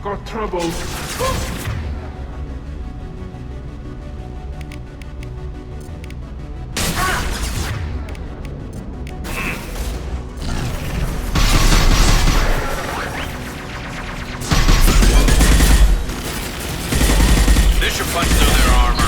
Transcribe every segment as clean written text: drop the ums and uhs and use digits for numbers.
Got trouble. This should punch through their armor.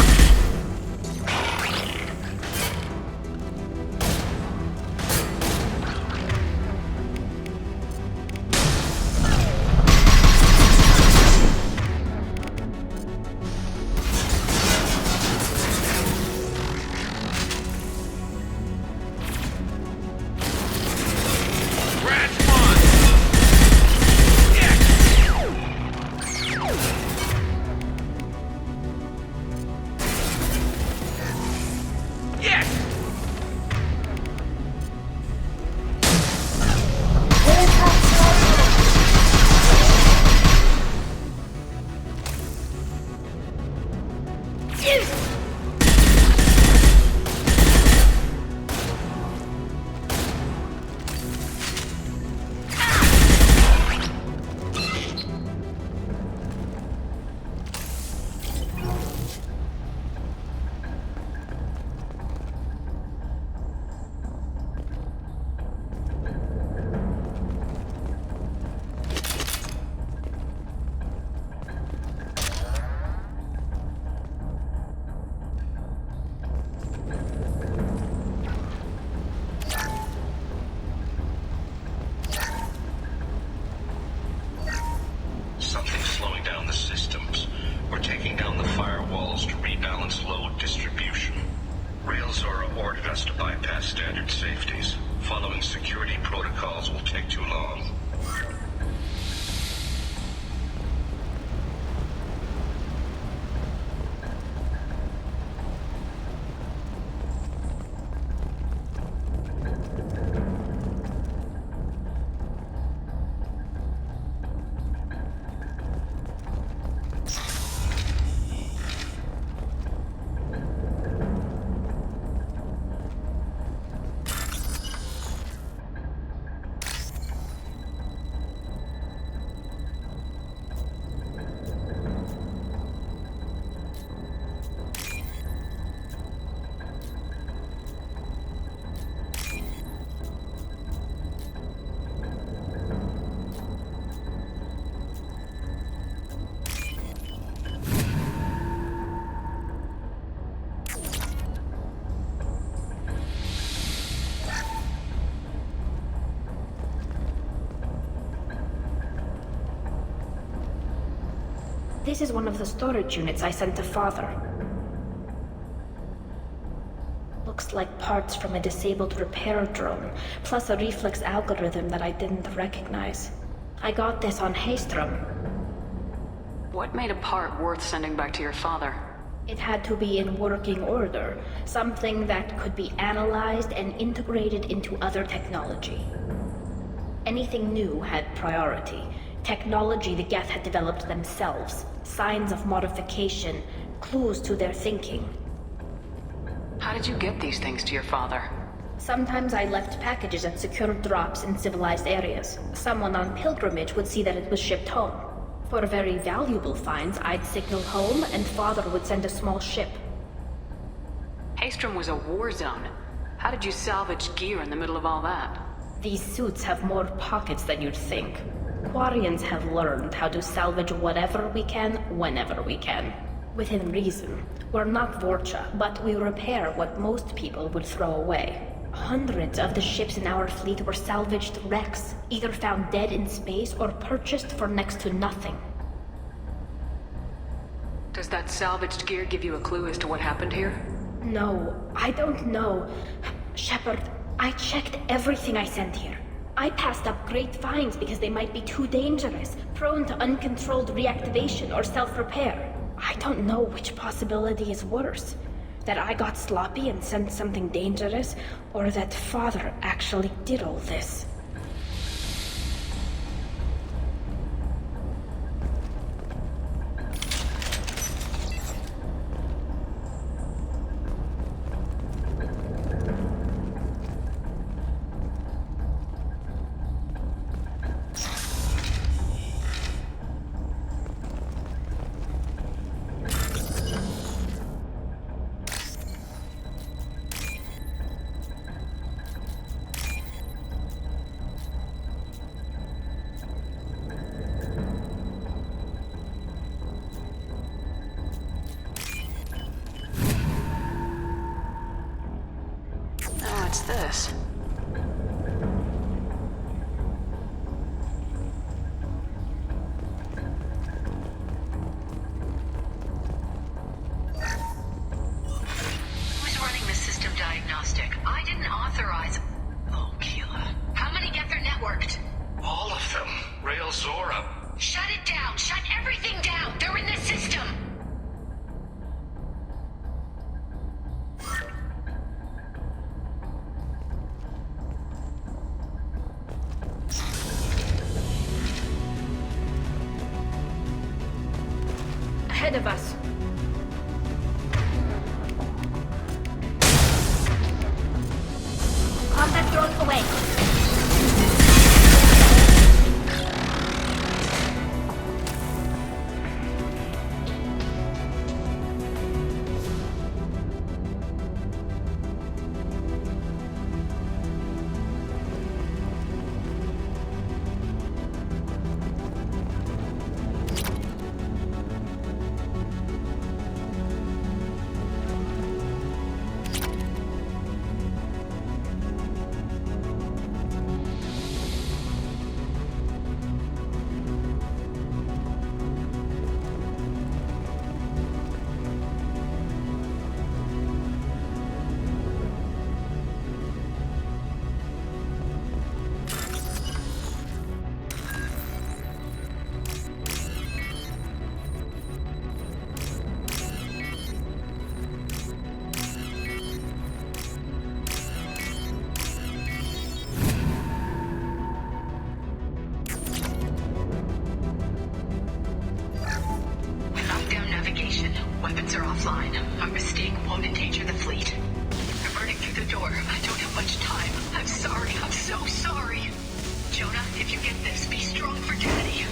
This is one of the storage units I sent to Father. Looks like parts from a disabled repair drone, plus a reflex algorithm that I didn't recognize. I got this on Haystrom. What made a part worth sending back to your father? It had to be in working order, something that could be analyzed and integrated into other technology. Anything new had priority. Technology the Geth had developed themselves, signs of modification, clues to their thinking. How did you get these things to your father? Sometimes I left packages at secure drops in civilized areas. Someone on pilgrimage would see that it was shipped home. For very valuable finds, I'd signal home and Father would send a small ship. Haystrom was a war zone. How did you salvage gear in the middle of all that? These suits have more pockets than you'd think. Quarians have learned how to salvage whatever we can, whenever we can. Within reason. We're not Vorcha, but we repair what most people would throw away. Hundreds of the ships in our fleet were salvaged wrecks, either found dead in space or purchased for next to nothing. Does that salvaged gear give you a clue as to what happened here? No, I don't know. Shepard, I checked everything I sent here. I passed up great finds because they might be too dangerous, prone to uncontrolled reactivation or self-repair. I don't know which possibility is worse. That I got sloppy and sent something dangerous, or that Father actually did all this. this. Who's running the system diagnostic? I didn't authorize... Oh, Keela. How many get their networked? All of them. Rail Zora. Shut it down! Shut everything down! They're in the system! Ahead of us. Combat drone away. Weapons are offline. Our mistake won't endanger the fleet. We're burning through the door. I don't have much time. I'm sorry. I'm so sorry. Jonah, if you get this, be strong for Daddy.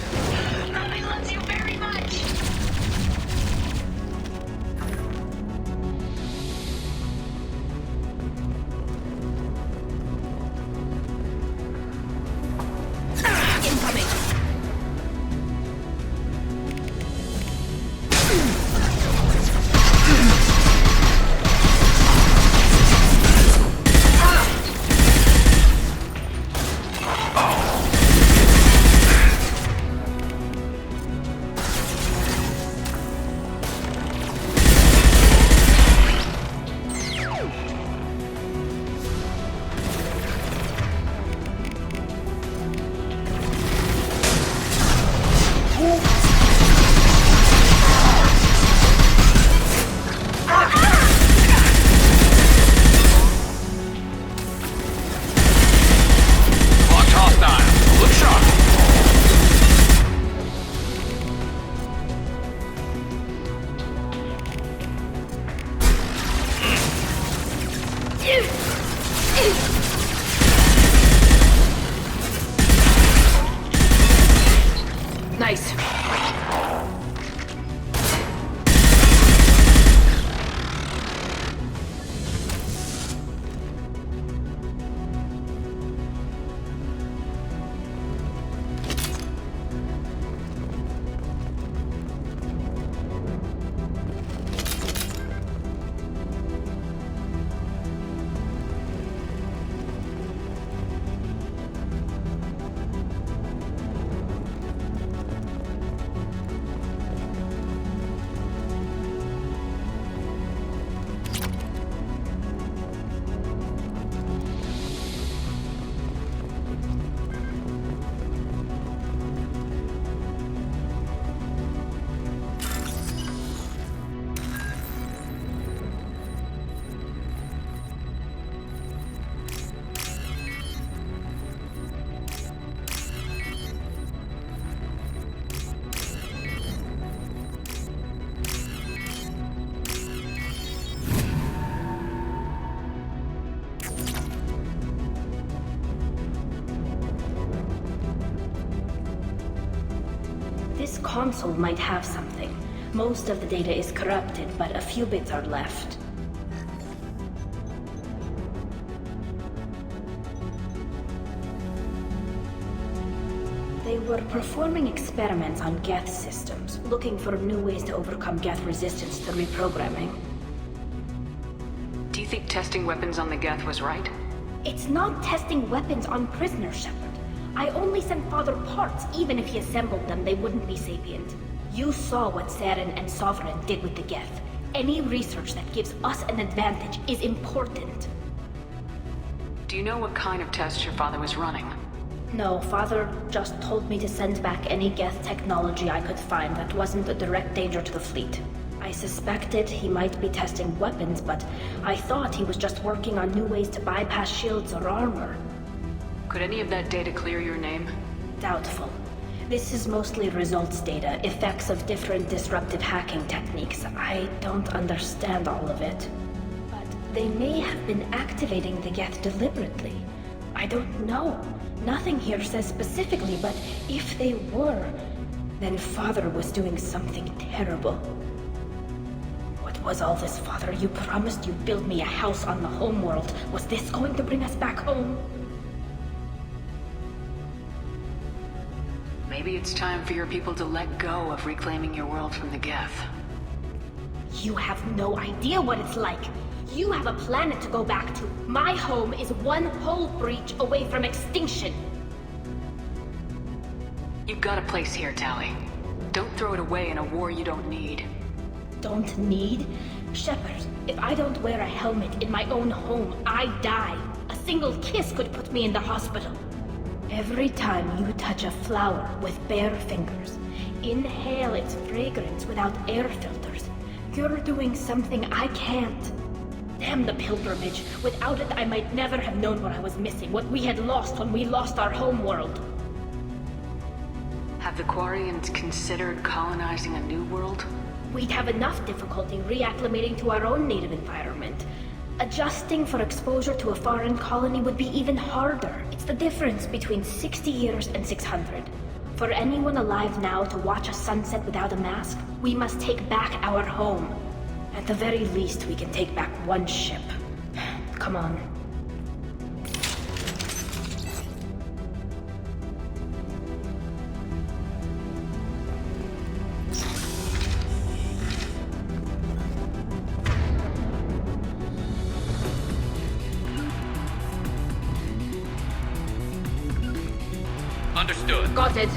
Mommy loves you very much. Incoming. Nice. This console might have something. Most of the data is corrupted, but a few bits are left. They were performing experiments on Geth systems, looking for new ways to overcome Geth resistance to reprogramming. Do you think testing weapons on the Geth was right? It's not testing weapons on prisoners, Shepard. I only sent Father parts. Even if he assembled them, they wouldn't be sapient. You saw what Saren and Sovereign did with the Geth. Any research that gives us an advantage is important. Do you know what kind of tests your father was running? No, Father just told me to send back any Geth technology I could find that wasn't a direct danger to the fleet. I suspected he might be testing weapons, but I thought he was just working on new ways to bypass shields or armor. Could any of that data clear your name? Doubtful. This is mostly results data, effects of different disruptive hacking techniques. I don't understand all of it. But they may have been activating the Geth deliberately. I don't know. Nothing here says specifically, but if they were, then Father was doing something terrible. What was all this, Father? You promised you'd build me a house on the homeworld. Was this going to bring us back home? Maybe it's time for your people to let go of reclaiming your world from the Geth. You have no idea what it's like. You have a planet to go back to. My home is one hull breach away from extinction. You've got a place here, Tally. Don't throw it away in a war you don't need. Don't need? Shepard, if I don't wear a helmet in my own home, I die. A single kiss could put me in the hospital. Every time you touch a flower with bare fingers, inhale its fragrance without air filters, you're doing something I can't. Damn the pilgrimage. Without it, I might never have known what I was missing, what we had lost when we lost our homeworld. Have the Quarians considered colonizing a new world? We'd have enough difficulty reacclimating to our own native environment. Adjusting for exposure to a foreign colony would be even harder. It's the difference between 60 years and 600. For anyone alive now to watch a sunset without a mask, we must take back our home. At the very least, we can take back one ship. Come on. Understood. Got it.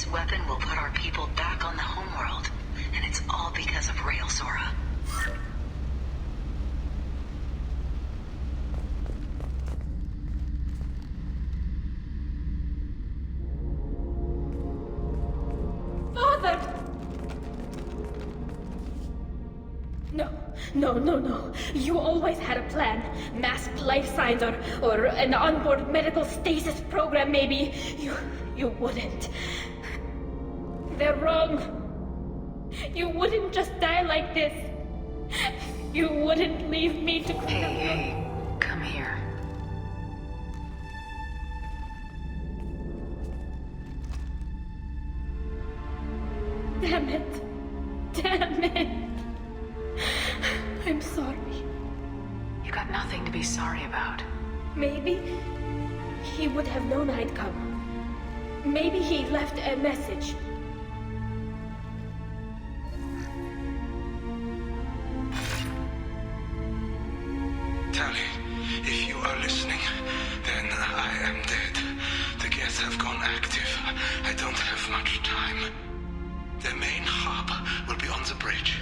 This weapon will put our people back on the homeworld, and it's all because of Rail Zora. Father! No. You always had a plan. Masked life signs or an onboard medical stasis program, maybe. You wouldn't. They're wrong. You wouldn't just die like this. You wouldn't leave me to... Hey, come here. Damn it. I'm sorry. You got nothing to be sorry about. Maybe he would have known I'd come. Maybe he left a message. Tally, if you are listening, then I am dead. The gets have gone active. I don't have much time. The main hub will be on the bridge.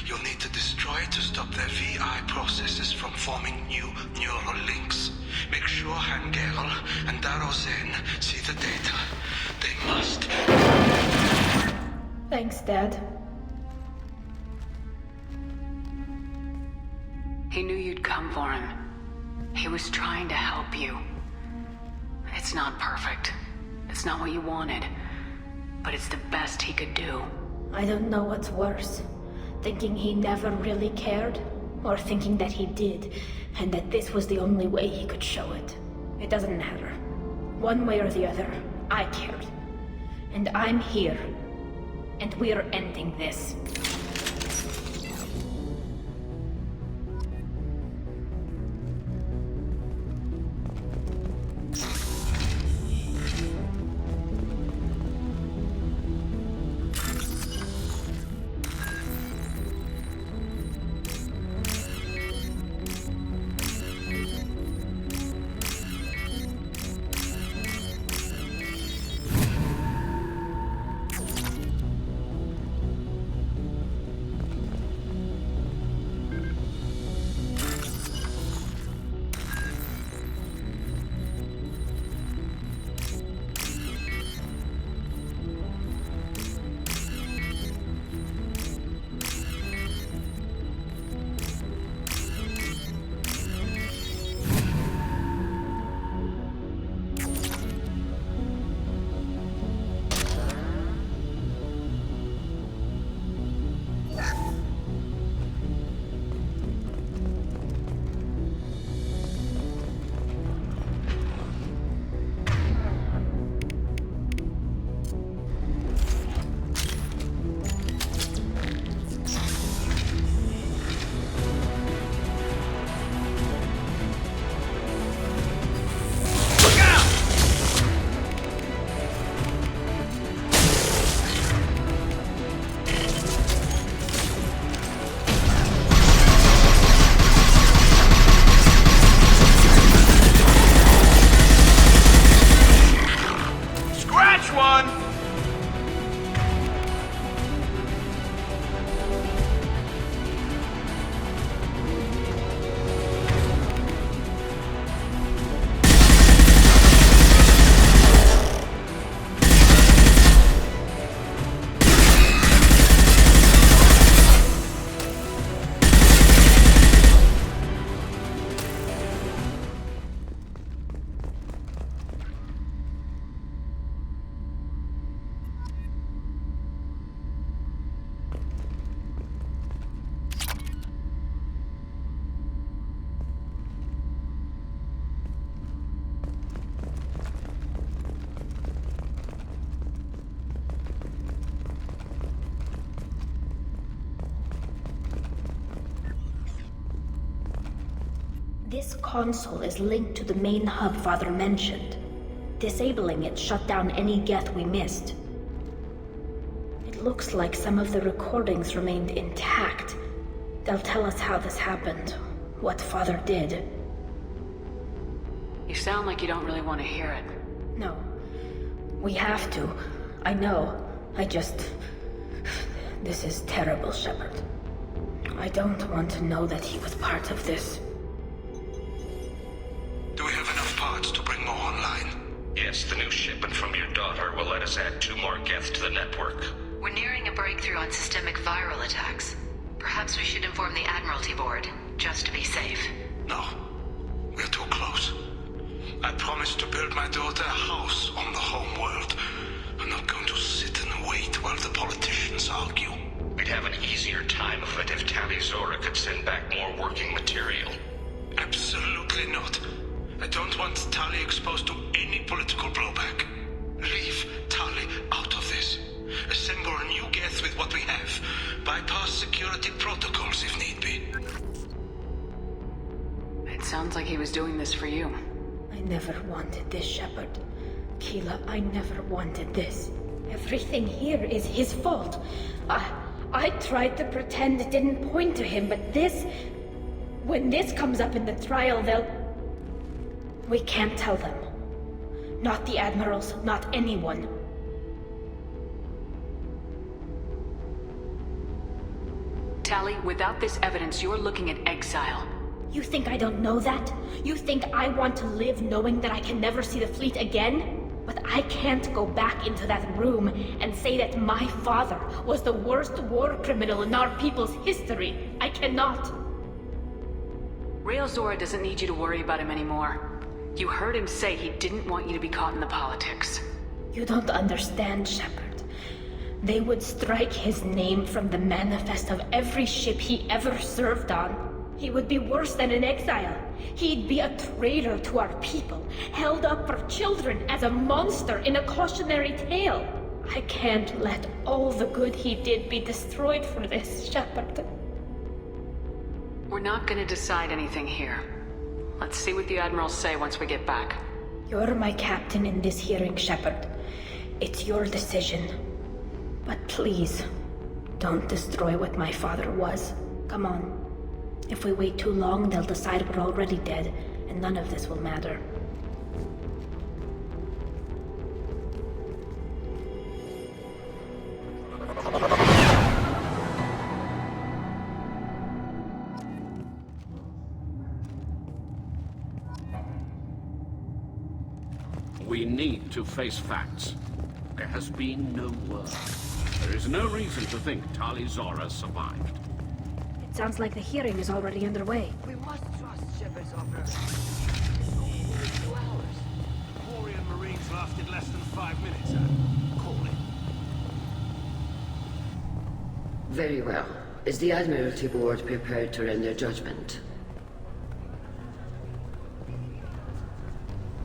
You'll need to destroy it to stop their VI processes from forming new neural links. Make sure Hangel and Darozen see the data. They must. Thanks, Dad. He knew you'd come for him. He was trying to help you. It's not perfect. It's not what you wanted. But it's the best he could do. I don't know what's worse. Thinking he never really cared, or thinking that he did, and that this was the only way he could show it. It doesn't matter. One way or the other, I cared. And I'm here. And we're ending this. This console is linked to the main hub Father mentioned. Disabling it shut down any geth we missed. It looks like some of the recordings remained intact. They'll tell us how this happened, what Father did. You sound like you don't really want to hear it. No. We have to. I know. This is terrible, Shepard. I don't want to know that he was part of this. Do we have enough parts to bring more online? Yes, the new shipment from your daughter will let us add 2 more geth to the network. We're nearing a breakthrough on systemic viral attacks. Perhaps we should inform the Admiralty Board, just to be safe. No. We're too close. I promised to build my daughter a house on the home world. I'm not going to sit and wait while the politicians argue. We'd have an easier time of it if Tali Zora could send back more working material. Absolutely not. I don't want Tali exposed to any political blowback. Leave Tali out of this. Assemble a new geth with what we have. Bypass security protocols if need be. It sounds like he was doing this for you. I never wanted this, Shepard. Keela, I never wanted this. Everything here is his fault. I tried to pretend it didn't point to him, but this... When this comes up in the trial, they'll... We can't tell them. Not the admirals, not anyone. Tali, without this evidence, you're looking at exile. You think I don't know that? You think I want to live knowing that I can never see the fleet again? But I can't go back into that room and say that my father was the worst war criminal in our people's history. I cannot. Rael Zora doesn't need you to worry about him anymore. You heard him say he didn't want you to be caught in the politics. You don't understand, Shepard. They would strike his name from the manifest of every ship he ever served on. He would be worse than an exile. He'd be a traitor to our people, held up for children as a monster in a cautionary tale. I can't let all the good he did be destroyed for this, Shepard. We're not gonna decide anything here. Let's see what the admirals say once we get back. You're my captain in this hearing, Shepard. It's your decision. But please, don't destroy what my father was. Come on. If we wait too long, they'll decide we're already dead, and none of this will matter. We need to face facts. There has been no word. There is no reason to think Tali Zora survived. It sounds like the hearing is already underway. We must trust Shepard's operation. Only 2 hours. Quarian Marines lasted less than 5 minutes, Call it. Very well. Is the Admiralty Board prepared to render judgment?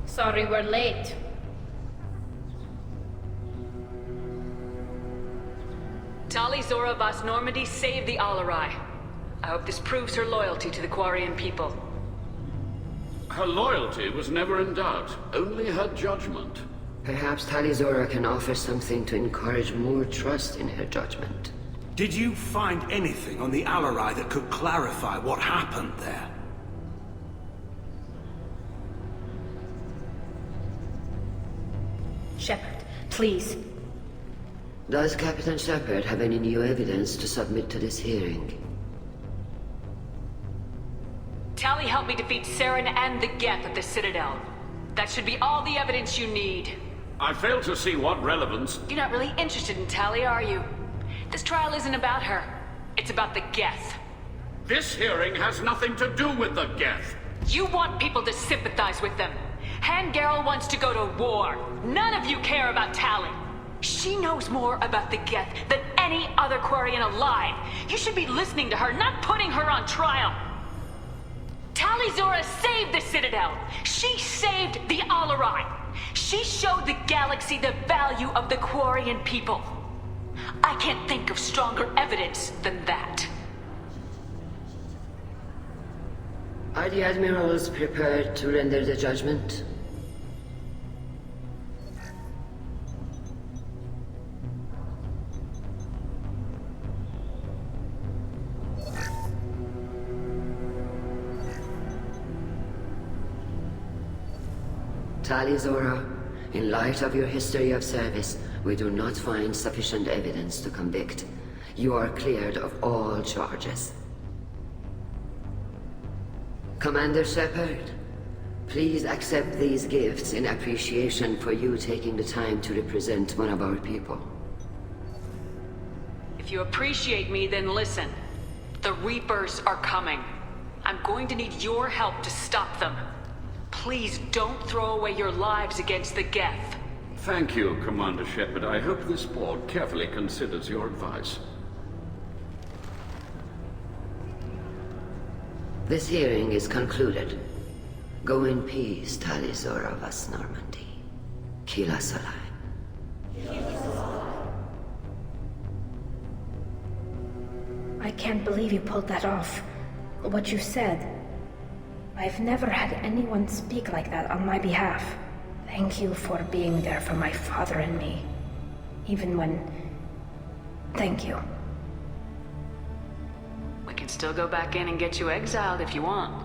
Sorry we're late. Tali Zora Vas Normandy saved the Alarai. I hope this proves her loyalty to the Quarian people. Her loyalty was never in doubt, only her judgment. Perhaps Tali Zora can offer something to encourage more trust in her judgment. Did you find anything on the Alarai that could clarify what happened there? Shepard, please. Does Captain Shepard have any new evidence to submit to this hearing? Tali helped me defeat Saren and the Geth at the Citadel. That should be all the evidence you need. I fail to see what relevance... You're not really interested in Tali, are you? This trial isn't about her. It's about the Geth. This hearing has nothing to do with the Geth. You want people to sympathize with them. Han Garel wants to go to war. None of you care about Tali. She knows more about the Geth than any other Quarian alive. You should be listening to her, not putting her on trial. Tali Zora saved the Citadel. She saved the Alarai. She showed the galaxy the value of the Quarian people. I can't think of stronger evidence than that. Are the Admirals prepared to render the judgment? Tali Zora, in light of your history of service, we do not find sufficient evidence to convict, you are cleared of all charges. Commander Shepard, please accept these gifts in appreciation for you taking the time to represent one of our people. If you appreciate me, then listen. The Reapers are coming. I'm going to need your help to stop them. Please don't throw away your lives against the Geth. Thank you, Commander Shepard. I hope this board carefully considers your advice. This hearing is concluded. Go in peace, Talizor of us, Normandy. Kila Salai. I can't believe you pulled that off. What you said. I've never had anyone speak like that on my behalf. Thank you for being there for my father and me. Even when... Thank you. We can still go back in and get you exiled if you want.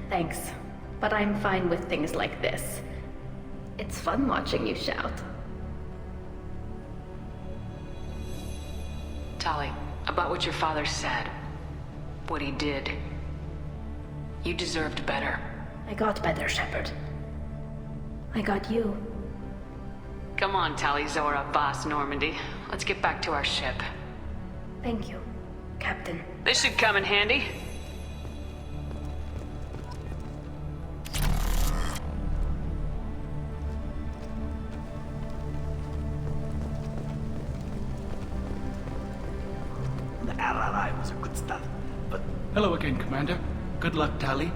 Thanks. But I'm fine with things like this. It's fun watching you shout. Tali, about what your father said. What he did. You deserved better. I got better, Shepard. I got you. Come on, Talizora, Boss Normandy. Let's get back to our ship. Thank you, Captain. This should come in handy. The LRI was a good start, but... Hello again, Commander. Good luck, Tali.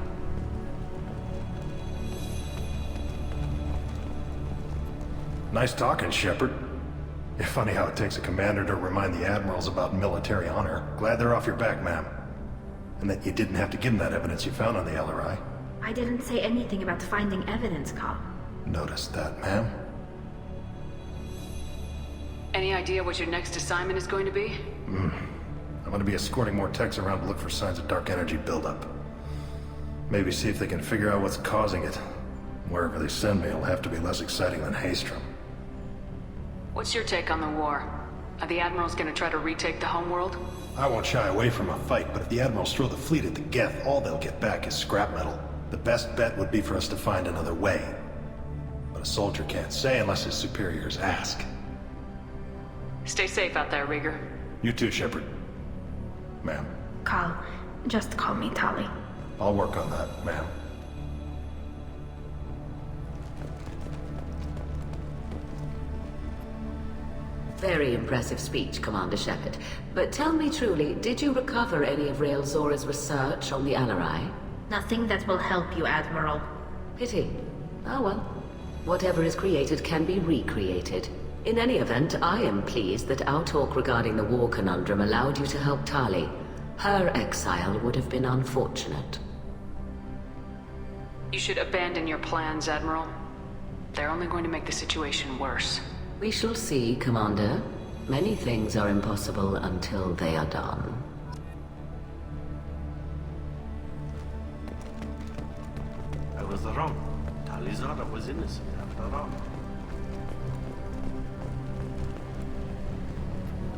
Nice talking, Shepard. Yeah, funny how it takes a commander to remind the admirals about military honor. Glad they're off your back, ma'am. And that you didn't have to give them that evidence you found on the LRI. I didn't say anything about finding evidence, Carl. Noticed that, ma'am. Any idea what your next assignment is going to be? I'm going to be escorting more techs around to look for signs of dark energy buildup. Maybe see if they can figure out what's causing it. Wherever they send me, it'll have to be less exciting than Haystrom. What's your take on the war? Are the admirals going to try to retake the homeworld? I won't shy away from a fight, but if the admirals throw the fleet at the Geth, all they'll get back is scrap metal. The best bet would be for us to find another way. But a soldier can't say unless his superiors ask. Stay safe out there, Rieger. You too, Shepard. Ma'am. Carl, just call me Tali. I'll work on that, ma'am. Very impressive speech, Commander Shepard. But tell me truly, did you recover any of Rael Zora's research on the Alarai? Nothing that will help you, Admiral. Pity. Oh well. Whatever is created can be recreated. In any event, I am pleased that our talk regarding the war conundrum allowed you to help Tali. Her exile would have been unfortunate. You should abandon your plans, Admiral. They're only going to make the situation worse. We shall see, Commander. Many things are impossible until they are done. I was wrong. Talizora was innocent after all.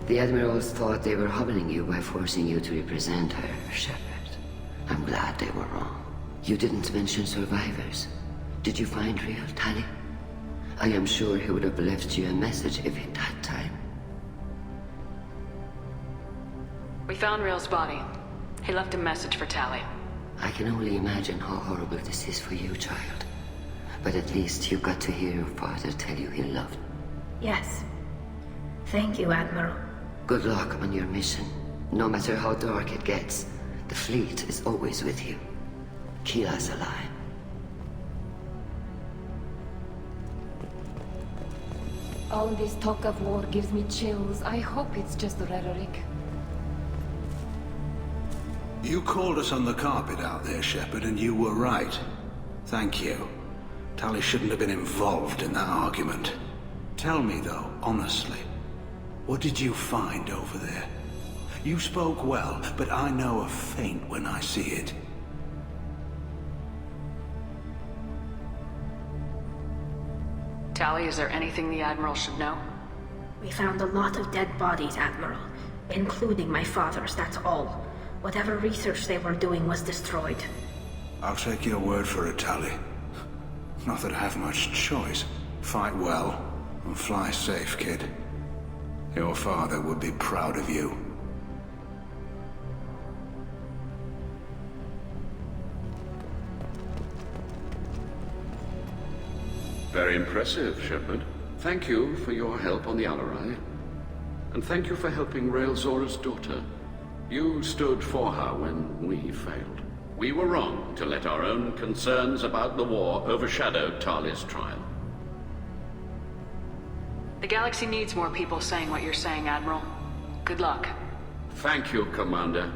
The admirals thought they were humbling you by forcing you to represent her, Shepard. I'm glad they were wrong. You didn't mention survivors. Did you find real Tali? I am sure he would have left you a message if he'd had time. We found Rael's body. He left a message for Tali. I can only imagine how horrible this is for you, child. But at least you got to hear your father tell you he loved. Yes. Thank you, Admiral. Good luck on your mission. No matter how dark it gets, the fleet is always with you. Keep us alive. All this talk of war gives me chills. I hope it's just rhetoric. You called us on the carpet out there, Shepard, and you were right. Thank you. Tali shouldn't have been involved in that argument. Tell me, though, honestly, what did you find over there? You spoke well, but I know a feint when I see it. Tally, is there anything the Admiral should know? We found a lot of dead bodies, Admiral. Including my father's, that's all. Whatever research they were doing was destroyed. I'll take your word for it, Tally. Not that I have much choice. Fight well, and fly safe, kid. Your father would be proud of you. Very impressive, Shepard. Thank you for your help on the Alarai. And thank you for helping Rael Zora's daughter. You stood for her when we failed. We were wrong to let our own concerns about the war overshadow Tali's trial. The galaxy needs more people saying what you're saying, Admiral. Good luck. Thank you, Commander.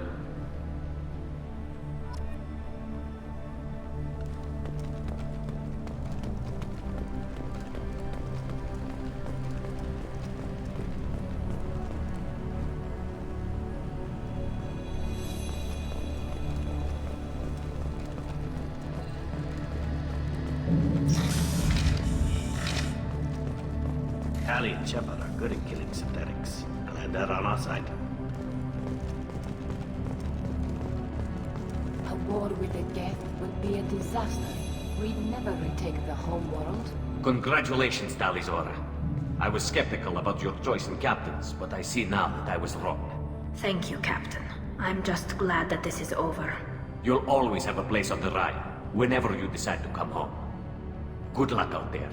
Tally and Shepard are good at killing synthetics. Glad they're on our side. A war with the Geth would be a disaster. We'd never retake the home world. Congratulations, Tali Zora. I was skeptical about your choice in captains, but I see now that I was wrong. Thank you, Captain. I'm just glad that this is over. You'll always have a place on the Rhine, whenever you decide to come home. Good luck out there.